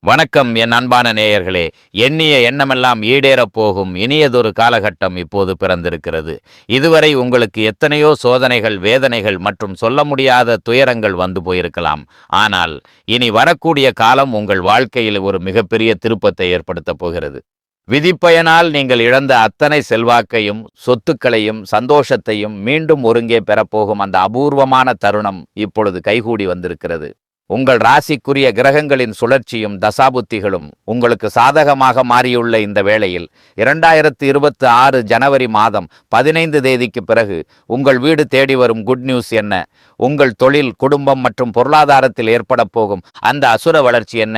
வணக்கம் என் அன்பான நேயர்களே. எண்ணிய எண்ணமெல்லாம் ஈடேறப் போகும் இனியதொரு காலகட்டம் இப்போது பிறந்திருக்கிறது. இதுவரை உங்களுக்கு எத்தனையோ சோதனைகள், வேதனைகள் மற்றும் சொல்ல முடியாத துயரங்கள் வந்து போயிருக்கலாம். ஆனால் இனி வரக்கூடிய காலம் உங்கள் வாழ்க்கையில் ஒரு மிகப்பெரிய திருப்பத்தை ஏற்படுத்தப் போகிறது. விதிப்பயனால் நீங்கள் இழந்த அத்தனை செல்வாக்கையும், சொத்துக்களையும், சந்தோஷத்தையும் மீண்டும் ஒருங்கே பெறப்போகும் அந்த அபூர்வமான தருணம் இப்பொழுது கைகூடி வந்திருக்கிறது. உங்கள் ராசிக்குரிய கிரகங்களின் சுழற்சியும் தசாபுத்திகளும் உங்களுக்கு சாதகமாக மாறியுள்ள இந்த வேளையில் 2026 ஜனவரி மாதம் 15 தேதிக்கு பிறகு உங்கள் வீடு தேடி வரும் குட் நியூஸ் என்ன? உங்கள் தொழில், குடும்பம் மற்றும் பொருளாதாரத்தில் ஏற்பட போகும் அந்த அசுர வளர்ச்சி என்ன?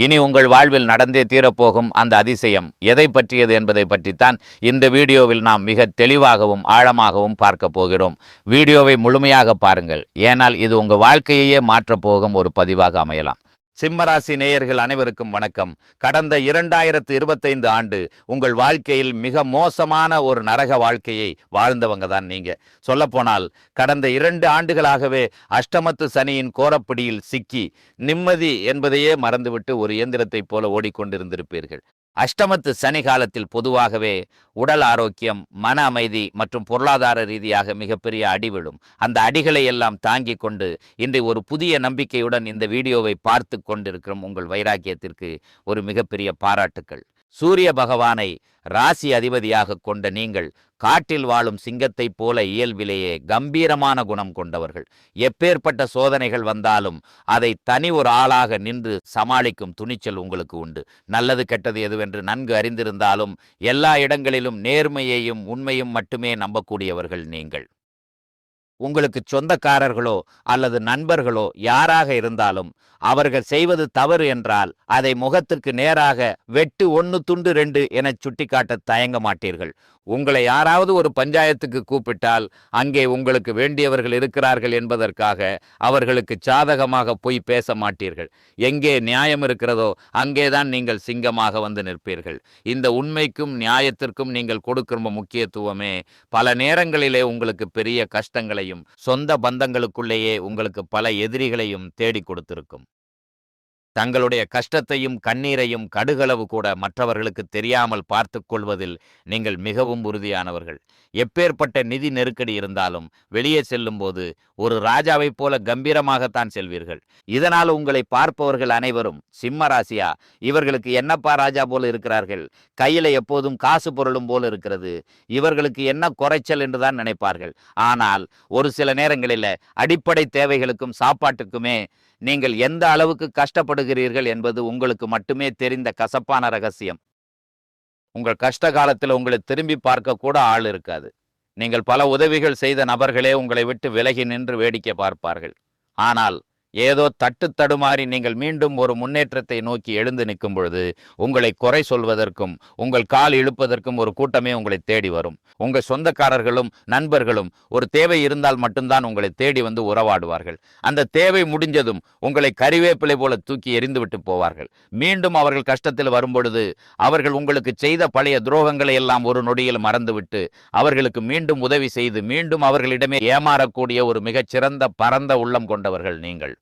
இனி உங்கள் வாழ்வில் நடந்தே தீரப்போகும் அந்த அதிசயம் எதை பற்றியது என்பதை பற்றித்தான் இந்த வீடியோவில் நாம் மிக தெளிவாகவும் ஆழமாகவும் பார்க்க போகிறோம். வீடியோவை முழுமையாக பாருங்கள். ஏனால் இது உங்கள் வாழ்க்கையையே மாற்றப்போகும் ஒரு பதிவாக அமையலாம். சிம்மராசி நேயர்கள் அனைவருக்கும் வணக்கம். கடந்த 2025 ஆண்டு உங்கள் வாழ்க்கையில் மிக மோசமான ஒரு நரக வாழ்க்கையை வாழ்ந்தவங்க தான் நீங்க. சொல்லப்போனால் கடந்த 2 ஆண்டுகளாகவே அஷ்டமத்து சனியின் கோரப்பிடியில் சிக்கி நிம்மதி என்பதையே மறந்துவிட்டு ஒரு இயந்திரத்தை போல ஓடிக்கொண்டிருந்திருப்பீர்கள். அஷ்டமத்து சனி காலத்தில் பொதுவாகவே உடல் ஆரோக்கியம், மன அமைதி மற்றும் பொருளாதார ரீதியாக மிகப்பெரிய அடி விழும். அந்த அடிகளை எல்லாம் தாங்கி கொண்டு இன்று ஒரு புதிய நம்பிக்கையுடன் இந்த வீடியோவை பார்த்து கொண்டிருக்கிறோம். உங்கள் வைராக்கியத்திற்கு ஒரு மிகப்பெரிய பாராட்டுக்கள். சூரிய பகவானை ராசி அதிபதியாக கொண்ட நீங்கள் காட்டில் வாழும் சிங்கத்தை போல இயல்பிலேயே கம்பீரமான குணம் கொண்டவர்கள். எப்பேற்பட்ட சோதனைகள் வந்தாலும் அதை தனி ஒரு ஆளாக நின்று சமாளிக்கும் துணிச்சல் உங்களுக்கு உண்டு. நல்லது கெட்டது எதுவென்று நன்கு அறிந்திருந்தாலும் எல்லா இடங்களிலும் நேர்மையையும் உண்மையும் மட்டுமே நம்பக்கூடியவர்கள் நீங்கள். உங்களுக்கு சொந்தக்காரர்களோ அல்லது நண்பர்களோ யாராக இருந்தாலும் அவர்கள் செய்வது தவறு என்றால் அதை முகத்திற்கு நேராக வெட்டு 1 துண்டு 2 என சுட்டிக்காட்ட தயங்க மாட்டீர்கள். உங்களை யாராவது ஒரு பஞ்சாயத்துக்கு கூப்பிட்டால் அங்கே உங்களுக்கு வேண்டியவர்கள் இருக்கிறார்கள் என்பதற்காக அவர்களுக்கு சாதகமாக போய் பேச மாட்டீர்கள். எங்கே நியாயம் இருக்கிறதோ அங்கேதான் நீங்கள் சிங்கமாக வந்து நிற்பீர்கள். இந்த உண்மைக்கும் நியாயத்திற்கும் நீங்கள் கொடுக்கிற முக்கியத்துவமே பல நேரங்களிலே உங்களுக்கு பெரிய கஷ்டங்களையும் சொந்த பந்தங்களுக்குள்ளேயே உங்களுக்கு பல எதிரிகளையும் தேடி கொடுத்திருக்கும். தங்களுடைய கஷ்டத்தையும் கண்ணீரையும் கடுகளவு கூட மற்றவர்களுக்கு தெரியாமல் பார்த்து கொள்வதில் நீங்கள் மிகவும் உறுதியானவர்கள். எப்பேற்பட்ட நிதி நெருக்கடி இருந்தாலும் வெளியே செல்லும் போது ஒரு ராஜாவைப் போல கம்பீரமாகத்தான் செல்வீர்கள். இதனால் உங்களை பார்ப்பவர்கள் அனைவரும் சிம்ம ராசியா, இவர்களுக்கு என்னப்பா ராஜா போல இருக்கிறார்கள், கையில எப்போதும் காசு பொருளும் போல இருக்கிறது, இவர்களுக்கு என்ன குறைச்சல் என்றுதான் நினைப்பார்கள். ஆனால் ஒரு சில நேரங்களில் அடிப்படை தேவைகளுக்கும் சாப்பாட்டுக்குமே நீங்கள் எந்த அளவுக்கு கஷ்டப்படுகிறீர்கள் என்பது உங்களுக்கு மட்டுமே தெரிந்த கசப்பான ரகசியம். உங்கள் கஷ்ட காலத்தில் உங்களை திரும்பி பார்க்க கூட ஆள் இருக்காது. நீங்கள் பல உதவிகள் செய்த நபர்களே உங்களை விட்டு விலகி நின்று வேடிக்கை பார்ப்பார்கள். ஆனால் ஏதோ தட்டு தடுமாறி நீங்கள் மீண்டும் ஒரு முன்னேற்றத்தை நோக்கி எழுந்து நிற்கும் பொழுது உங்களை குறை சொல்வதற்கும் உங்கள் கால் இழுப்பதற்கும் ஒரு கூட்டமே உங்களை தேடி வரும். உங்கள் சொந்தக்காரர்களும் நண்பர்களும் ஒரு தேவை இருந்தால் மட்டும்தான் உங்களை தேடி வந்து உறவாடுவார்கள். அந்த தேவை முடிஞ்சதும் உங்களை கறிவேப்பிலை போல தூக்கி எறிந்துவிட்டு போவார்கள். மீண்டும் அவர்கள் கஷ்டத்தில் வரும்பொழுது அவர்கள் உங்களுக்கு செய்த பழைய துரோகங்களை எல்லாம் ஒரு நொடியில் மறந்துவிட்டு அவர்களுக்கு மீண்டும் உதவி செய்து மீண்டும் அவர்களிடமே ஏமாறக்கூடிய ஒரு மிகச்சிறந்த பரந்த உள்ளம் கொண்டவர்கள் நீங்கள்.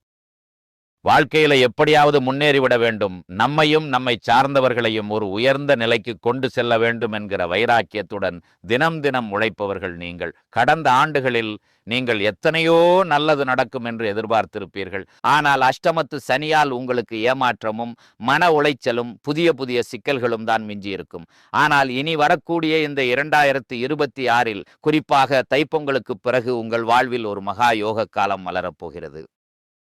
வாழ்க்கையில எப்படியாவது முன்னேறிவிட வேண்டும், நம்மையும் நம்மை சார்ந்தவர்களையும் ஒரு உயர்ந்த நிலைக்கு கொண்டு செல்ல வேண்டும் என்கிற வைராக்கியத்துடன் தினம் தினம் உழைப்பவர்கள் நீங்கள். கடந்த ஆண்டுகளில் நீங்கள் எத்தனையோ நல்லது நடக்கும் என்று எதிர்பார்த்திருப்பீர்கள். ஆனால் அஷ்டமத்து சனியால் உங்களுக்கு ஏமாற்றமும் மன உளைச்சலும் புதிய புதிய சிக்கல்களும் தான் மிஞ்சி இருக்கும். ஆனால் இனி வரக்கூடிய இந்த 2026 குறிப்பாக தைப்பொங்கலுக்கு பிறகு உங்கள் வாழ்வில் ஒரு மகா யோக காலம் மலரப்போகிறது.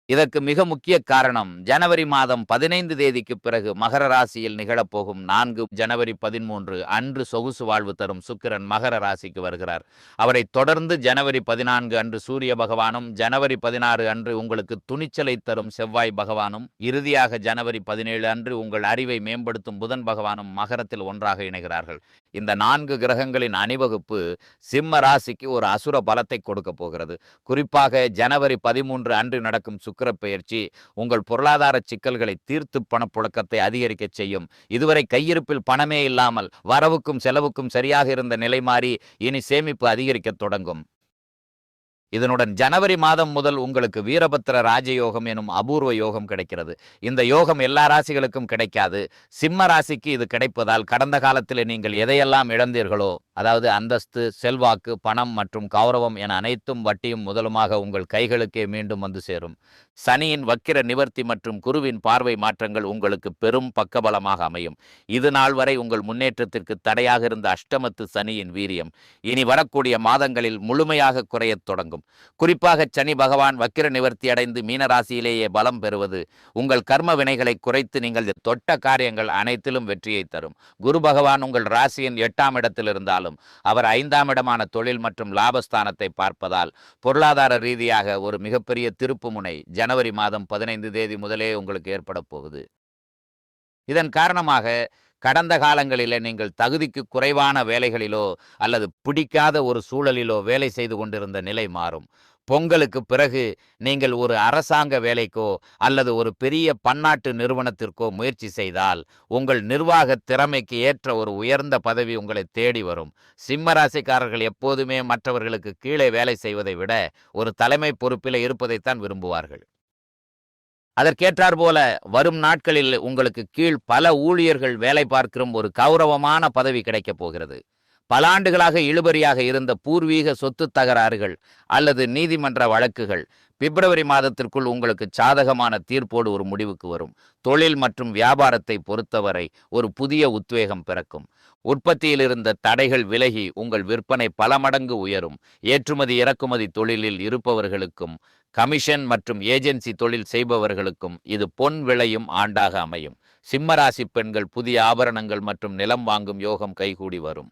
இதற்கு மிக முக்கிய காரணம் ஜனவரி மாதம் 15 தேதிக்கு பிறகு மகர ராசியில் நிகழப்போகும் 4 ஜனவரி 13 அன்று சொகுசு வாழ்வு தரும் சுக்கிரன் மகர ராசிக்கு வருகிறார். அவரை தொடர்ந்து ஜனவரி 14 அன்று சூரிய பகவானும், ஜனவரி 16 அன்று உங்களுக்கு துணிச்சலை தரும் செவ்வாய் பகவானும், இறுதியாக ஜனவரி 17 அன்று உங்கள் அறிவை மேம்படுத்தும் புதன் பகவானும் மகரத்தில் ஒன்றாக இணைகிறார்கள். இந்த 4 கிரகங்களின் அணிவகுப்பு சிம்ம ராசிக்கு ஒரு அசுர பலத்தை கொடுக்க போகிறது. குறிப்பாக ஜனவரி 13 அன்று நடக்கும் சுக்கிர பெயர்ச்சி உங்கள் பொருளாதார சிக்கல்களை தீர்த்து பணப்புழக்கத்தை அதிகரிக்க செய்யும். இதுவரை கையிருப்பில் பணமே இல்லாமல் வரவுக்கும் செலவுக்கும் சரியாக இருந்த நிலை மாறி இனி சேமிப்பு அதிகரிக்க தொடங்கும். இதனுடன் ஜனவரி மாதம் முதல் உங்களுக்கு வீரபத்திர ராஜயோகம் எனும் அபூர்வ யோகம் கிடைக்கிறது. இந்த யோகம் எல்லா ராசிகளுக்கும் கிடைக்காது. சிம்ம ராசிக்கு இது கிடைப்பதால் கடந்த காலத்தில் நீங்கள் எதையெல்லாம் இழந்தீர்களோ, அதாவது அந்தஸ்து, செல்வாக்கு, பணம் மற்றும் கௌரவம் என அனைத்தும் வட்டியும் முதலுமாக உங்கள் கைகளுக்கே மீண்டும் வந்து சேரும். சனியின் வக்கிர நிவர்த்தி மற்றும் குருவின் பார்வை மாற்றங்கள் உங்களுக்கு பெரும் பக்கபலமாக அமையும். இது நாள் வரை உங்கள் முன்னேற்றத்திற்கு தடையாக இருந்த அஷ்டமத்து சனியின் வீரியம் இனி வரக்கூடிய மாதங்களில் முழுமையாக குறையத் தொடங்கும். குறிப்பாக சனி பகவான் வக்கிர நிவர்த்தி அடைந்து மீனராசியிலேயே பலம் பெறுவது உங்கள் கர்ம வினைகளை குறைத்து நீங்கள் தொட்ட காரியங்கள் அனைத்திலும் வெற்றியை தரும். குரு பகவான் உங்கள் ராசியின் 8ஆம் இடத்தில் இருந்தாலும் அவர் 5ஆம் இடமான தொழில் மற்றும் லாபஸ்தானத்தை பார்ப்பதால் பொருளாதார ரீதியாக ஒரு மிகப்பெரிய திருப்பு முனை ஜனவரி மாதம் 15 தேதி முதலே உங்களுக்கு ஏற்பட போகுது. இதன் காரணமாக கடந்த காலங்களிலே நீங்கள் தகுதிக்கு குறைவான வேலைகளிலோ அல்லது பிடிக்காத ஒரு சூழலிலோ வேலை செய்து கொண்டிருந்த நிலை மாறும். பொங்கலுக்கு பிறகு நீங்கள் ஒரு அரசாங்க வேலைக்கோ அல்லது ஒரு பெரிய பன்னாட்டு நிறுவனத்திற்கோ முயற்சி செய்தால் உங்கள் நிர்வாக திறமைக்கு ஏற்ற ஒரு உயர்ந்த பதவி உங்களை தேடி வரும். சிம்ம ராசிக்காரர்கள் எப்போதுமே மற்றவர்களுக்கு கீழே வேலை செய்வதை விட ஒரு தலைமை பொறுப்பில் இருப்பதைத்தான் விரும்புவார்கள். அதற்கேற்றார் போல வரும் நாட்களில் உங்களுக்கு கீழ் பல ஊழியர்கள் வேலை பார்க்கிற ஒரு கௌரவமான பதவி கிடைக்கப் போகிறது. பல ஆண்டுகளாக இழுபறியாக இருந்த பூர்வீக சொத்து தகராறுகள் அல்லது நீதிமன்ற வழக்குகள் பிப்ரவரி மாதத்திற்குள் உங்களுக்கு சாதகமான தீர்ப்போடு ஒரு முடிவுக்கு வரும். தொழில் மற்றும் வியாபாரத்தை பொறுத்தவரை ஒரு புதிய உத்வேகம் பிறக்கும். உற்பத்தியில் இருந்த தடைகள் விலகி உங்கள் விற்பனை பல மடங்கு உயரும். ஏற்றுமதி இறக்குமதி தொழிலில் இருப்பவர்களுக்கும் கமிஷன் மற்றும் ஏஜென்சி தொழில் செய்பவர்களுக்கும் இது பொன் விளையும் ஆண்டாக அமையும். சிம்மராசி பெண்கள் புதிய ஆபரணங்கள் மற்றும் நிலம் வாங்கும் யோகம் கைகூடி வரும்.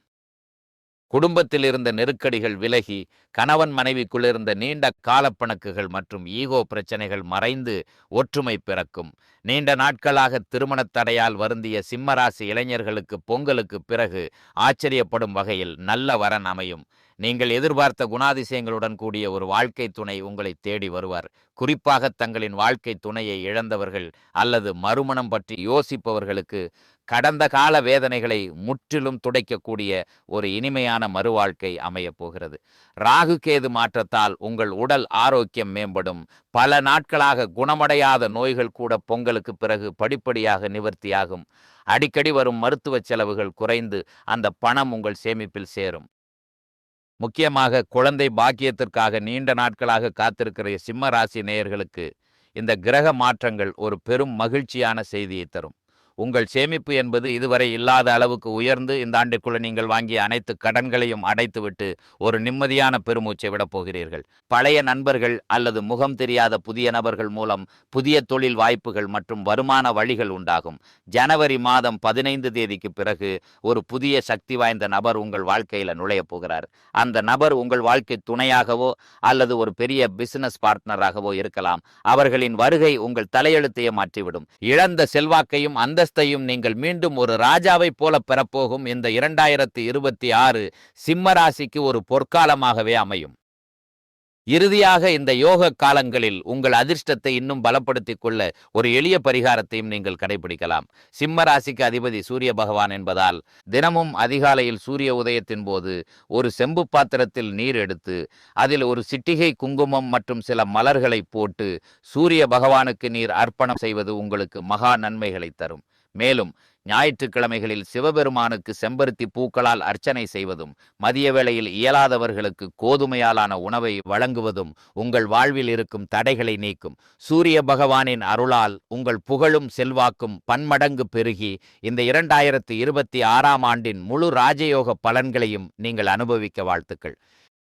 குடும்பத்தில் இருந்த நெருக்கடிகள் விலகி கணவன் மனைவிக்குள் இருந்த நீண்ட காலப்பணக்குகள் மற்றும் ஈகோ பிரச்சனைகள் மறைந்து ஒற்றுமை பிறக்கும். நீண்ட நாட்களாக திருமண தடையால் வருந்திய சிம்மராசி இளைஞர்களுக்கு பொங்கலுக்கு பிறகு ஆச்சரியப்படும் வகையில் நல்ல வரன் அமையும். நீங்கள் எதிர்பார்த்த குணாதிசயங்களுடன் கூடிய ஒரு வாழ்க்கை துணை உங்களை தேடி வருவார். குறிப்பாக தங்களின் வாழ்க்கை துணையை இழந்தவர்கள் அல்லது மறுமணம் பற்றி யோசிப்பவர்களுக்கு கடந்த கால வேதனைகளை முற்றிலும் துடைக்கக்கூடிய ஒரு இனிமையான மறுவாழ்க்கை அமையப் போகிறது. ராகு கேது மாற்றத்தால் உங்கள் உடல் ஆரோக்கியம் மேம்படும். பல நாட்களாக குணமடையாத நோய்கள் கூட பொங்கலுக்கு பிறகு படிப்படியாக நிவர்த்தியாகும். அடிக்கடி வரும் மருத்துவ செலவுகள் குறைந்து அந்த பணம் உங்கள் சேமிப்பில் சேரும். முக்கியமாக குழந்தை பாக்கியத்திற்காக நீண்ட நாட்களாக காத்திருக்கிற சிம்ம ராசி நேயர்களுக்கு இந்த கிரக மாற்றங்கள் ஒரு பெரும் மகிழ்ச்சியான செய்தியை தரும். உங்கள் சேமிப்பு என்பது இதுவரை இல்லாத அளவுக்கு உயர்ந்து இந்த ஆண்டிற்குள்ள நீங்கள் வாங்கிய அனைத்து கடன்களையும் அடைத்துவிட்டு ஒரு நிம்மதியான பெருமூச்சை விடப் போகிறீர்கள். பழைய நண்பர்கள் அல்லது முகம் தெரியாத புதிய நபர்கள் மூலம் புதிய தொழில் வாய்ப்புகள் மற்றும் வருமான வழிகள் உண்டாகும். ஜனவரி மாதம் 15 தேதிக்கு பிறகு ஒரு புதிய சக்தி வாய்ந்த நபர் உங்கள் வாழ்க்கையில் நுழையப் போகிறார். அந்த நபர் உங்கள் வாழ்க்கை துணையாகவோ அல்லது ஒரு பெரிய பிசினஸ் பார்ட்னராகவோ இருக்கலாம். அவர்களின் வருகை உங்கள் தலையெழுத்தையே மாற்றிவிடும். இழந்த செல்வாக்கையும் அந்த நீங்கள் மீண்டும் ஒரு ராஜாவை போல பெறப்போகும் இந்த 2026 சிம்ம ராசிக்கு ஒரு பொற்காலமாகவே அமையும். இறுதியாக இந்த யோக காலங்களில் உங்கள் அதிர்ஷ்டத்தை இன்னும் பலப்படுத்திக் கொள்ள ஒரு எளிய பரிகாரத்தையும் நீங்கள் கடைபிடிக்கலாம். சிம்ம ராசிக்கு அதிபதி சூரிய பகவான் என்பதால் தினமும் அதிகாலையில் சூரிய உதயத்தின் போது ஒரு செம்பு பாத்திரத்தில் நீர் எடுத்து அதில் ஒரு சிட்டிகை குங்குமம் மற்றும் சில மலர்களை போட்டு சூரிய பகவானுக்கு நீர் அர்ப்பணம் செய்வது உங்களுக்கு மகா நன்மைகளை தரும். மேலும் ஞாயிற்றுக்கிழமைகளில் சிவபெருமானுக்கு செம்பருத்தி பூக்களால் அர்ச்சனை செய்வதும் மதிய வேளையில் இயலாதவர்களுக்கு கோதுமையாலான உணவை வழங்குவதும் உங்கள் வாழ்வில் இருக்கும் தடைகளை நீக்கும். சூரிய பகவானின் அருளால் உங்கள் புகழும் செல்வாக்கும் பன்மடங்கு பெருகி இந்த 2026ஆம் ஆண்டின் முழு ராஜயோக பலன்களையும் நீங்கள் அனுபவிக்க வாழ்த்துக்கள்.